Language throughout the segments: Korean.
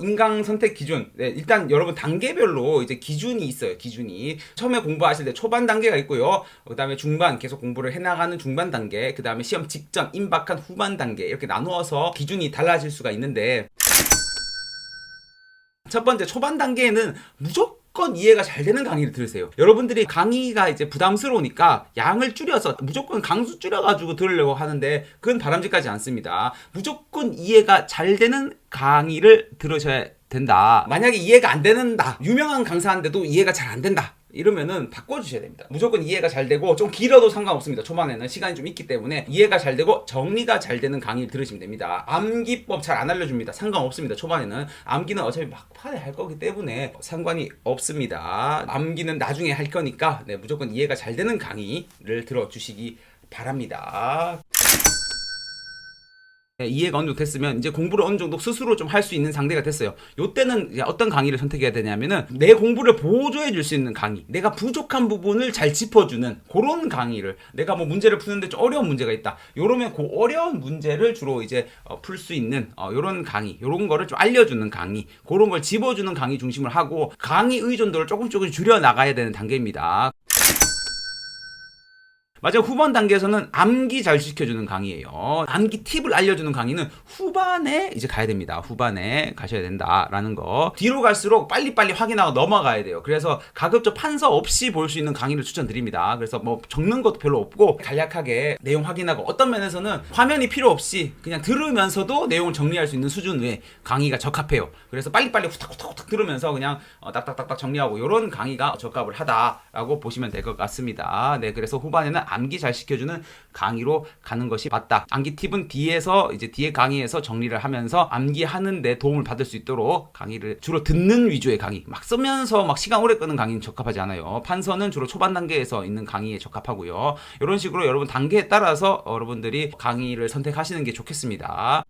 인강 선택 기준. 네, 일단 여러분 단계별로 이제 기준이 있어요. 기준이. 처음에 공부하실 때 초반 단계가 있고요. 그다음에 중반 계속 공부를 해나가는 중반 단계. 그다음에 시험 직전 임박한 후반 단계. 이렇게 나누어서 기준이 달라질 수가 있는데 첫 번째 초반 단계에는 무조건 이해가 잘 되는 강의를 들으세요. 여러분들이 강의가 이제 부담스러우니까 양을 줄여서 무조건 강수 줄여가지고 들으려고 하는데 그건 바람직하지 않습니다. 무조건 이해가 잘 되는 강의를 들으셔야 된다. 만약에 이해가 안 된다. 유명한 강사인데도 이해가 잘 안 된다. 이러면은 바꿔주셔야 됩니다. 무조건 이해가 잘 되고 좀 길어도 상관없습니다. 초반에는 시간이 좀 있기 때문에 이해가 잘 되고 정리가 잘 되는 강의를 들으시면 됩니다. 암기법 잘 안 알려줍니다. 상관없습니다. 초반에는 암기는 어차피 막판에 할 거기 때문에 상관이 없습니다. 암기는 나중에 할 거니까 네, 무조건 이해가 잘 되는 강의를 들어주시기 바랍니다. 이해가 어느 정도 됐으면 이제 공부를 어느 정도 스스로 좀 할 수 있는 상태가 됐어요. 요때는 이제 어떤 강의를 선택해야 되냐면은 내 공부를 보조해 줄 수 있는 강의, 내가 부족한 부분을 잘 짚어주는 그런 강의를, 내가 뭐 문제를 푸는데 좀 어려운 문제가 있다, 요러면 그 어려운 문제를 주로 이제 풀 수 있는 요런 강의, 요런 거를 좀 알려주는 강의, 그런 걸 집어주는 강의 중심을 하고 강의 의존도를 조금 줄여 나가야 되는 단계입니다. 마지막 후반 단계에서는 암기 잘 시켜주는 강의예요. 암기 팁을 알려주는 강의는 후반에 이제 가야 됩니다. 후반에 가셔야 된다라는 거. 뒤로 갈수록 빨리빨리 확인하고 넘어가야 돼요. 그래서 가급적 판서 없이 볼 수 있는 강의를 추천드립니다. 그래서 뭐 적는 것도 별로 없고 간략하게 내용 확인하고, 어떤 면에서는 화면이 필요 없이 그냥 들으면서도 내용을 정리할 수 있는 수준의 강의가 적합해요. 그래서 빨리빨리 후딱후딱 들으면서 그냥 딱딱딱딱 정리하고, 이런 강의가 적합을 하다라고 보시면 될 것 같습니다. 네, 그래서 후반에는 암기 잘 시켜주는 강의로 가는 것이 맞다. 암기 팁은 뒤에서 이제 뒤에 강의에서 정리를 하면서 암기하는 데 도움을 받을 수 있도록 강의를 주로 듣는 위주의 강의, 막 쓰면서 막 시간 오래 끄는 강의는 적합하지 않아요. 판서는 주로 초반 단계에서 있는 강의에 적합하고요. 이런 식으로 여러분 단계에 따라서 여러분들이 강의를 선택하시는 게 좋겠습니다.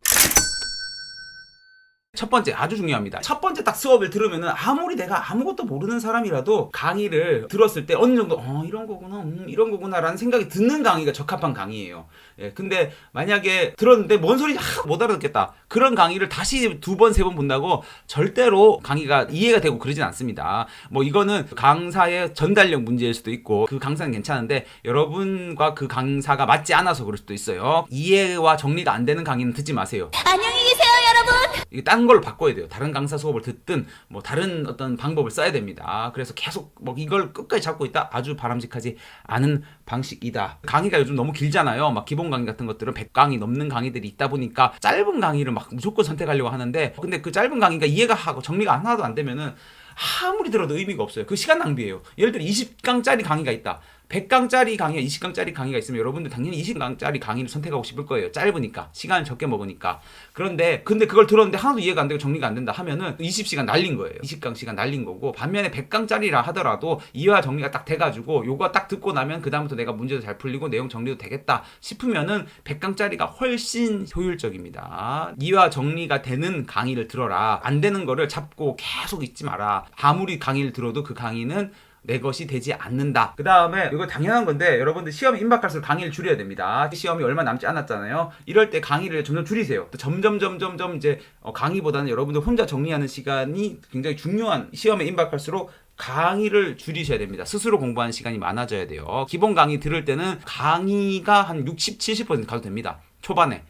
첫 번째, 아주 중요합니다. 첫 번째 딱 수업을 들으면은 아무리 내가 아무것도 모르는 사람이라도 강의를 들었을 때 어느 정도 이런 거구나, 이런 거구나 라는 생각이 드는 강의가 적합한 강의예요. 예, 근데 만약에 들었는데 뭔 소리인지 못 알아듣겠다, 그런 강의를 다시 두 번, 세 번 본다고 절대로 강의가 이해가 되고 그러진 않습니다. 뭐 이거는 강사의 전달력 문제일 수도 있고, 그 강사는 괜찮은데 여러분과 그 강사가 맞지 않아서 그럴 수도 있어요. 이해와 정리가 안 되는 강의는 듣지 마세요. 안녕히 계세요, 여러분. 이게 다른 걸로 바꿔야 돼요. 다른 강사 수업을 듣든 뭐 다른 어떤 방법을 써야 됩니다. 그래서 계속 뭐 이걸 끝까지 잡고 있다? 아주 바람직하지 않은 방식이다. 강의가 요즘 너무 길잖아요. 막 기본 강의 같은 것들은 100강의 넘는 강의들이 있다 보니까 짧은 강의를 막 무조건 선택하려고 하는데, 근데 그 짧은 강의가 이해가 하고 정리가 하나도 안 되면은 아무리 들어도 의미가 없어요. 그 시간 낭비예요. 예를 들어 20강짜리 강의가 있다. 100강짜리 강의와 20강짜리 강의가 있으면 여러분들 당연히 20강짜리 강의를 선택하고 싶을 거예요. 짧으니까. 시간을 적게 먹으니까. 근데 그걸 들었는데 하나도 이해가 안 되고 정리가 안 된다 하면은 20시간 날린 거예요. 20강 시간 날린 거고, 반면에 100강짜리라 하더라도 이해와 정리가 딱 돼가지고 요거 딱 듣고 나면 그다음부터 내가 문제도 잘 풀리고 내용 정리도 되겠다 싶으면은 100강짜리가 훨씬 효율적입니다. 이해와 정리가 되는 강의를 들어라. 안 되는 거를 잡고 계속 잊지 마라. 아무리 강의를 들어도 그 강의는 내 것이 되지 않는다. 그 다음에 이거 당연한 건데, 여러분들 시험에 임박할수록 강의를 줄여야 됩니다. 시험이 얼마 남지 않았잖아요. 이럴 때 강의를 점점 줄이세요. 또 점점 이제 강의보다는 여러분들 혼자 정리하는 시간이 굉장히 중요한, 시험에 임박할수록 강의를 줄이셔야 됩니다. 스스로 공부하는 시간이 많아져야 돼요. 기본 강의 들을 때는 강의가 한 60, 70% 가도 됩니다. 초반에.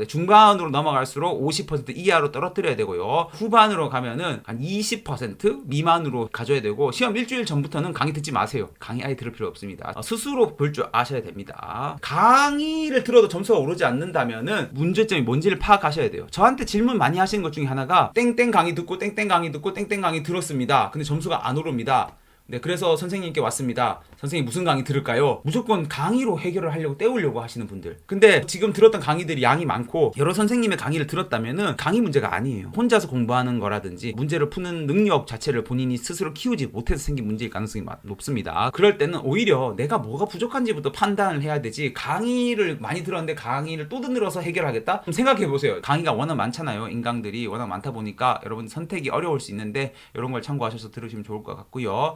중반으로 넘어갈수록 50% 이하로 떨어뜨려야 되고요. 후반으로 가면은 한 20% 미만으로 가져야 되고, 시험 일주일 전부터는 강의 듣지 마세요. 강의 아예 들을 필요 없습니다. 스스로 볼 줄 아셔야 됩니다. 강의를 들어도 점수가 오르지 않는다면은 문제점이 뭔지를 파악하셔야 돼요. 저한테 질문 많이 하시는 것 중에 하나가 땡땡 강의 듣고 땡땡 강의 듣고 땡땡 강의 들었습니다. 근데 점수가 안 오릅니다. 네, 그래서 선생님께 왔습니다. 선생님 무슨 강의 들을까요? 무조건 강의로 해결을 하려고 때우려고 하시는 분들. 근데 지금 들었던 강의들이 양이 많고 여러 선생님의 강의를 들었다면은 강의 문제가 아니에요. 혼자서 공부하는 거라든지 문제를 푸는 능력 자체를 본인이 스스로 키우지 못해서 생긴 문제일 가능성이 높습니다. 그럴 때는 오히려 내가 뭐가 부족한지부터 판단을 해야 되지, 강의를 많이 들었는데 강의를 또 들어서 해결하겠다? 그럼 생각해 보세요. 강의가 워낙 많잖아요. 인강들이 워낙 많다 보니까 여러분 선택이 어려울 수 있는데 이런 걸 참고하셔서 들으시면 좋을 것 같고요.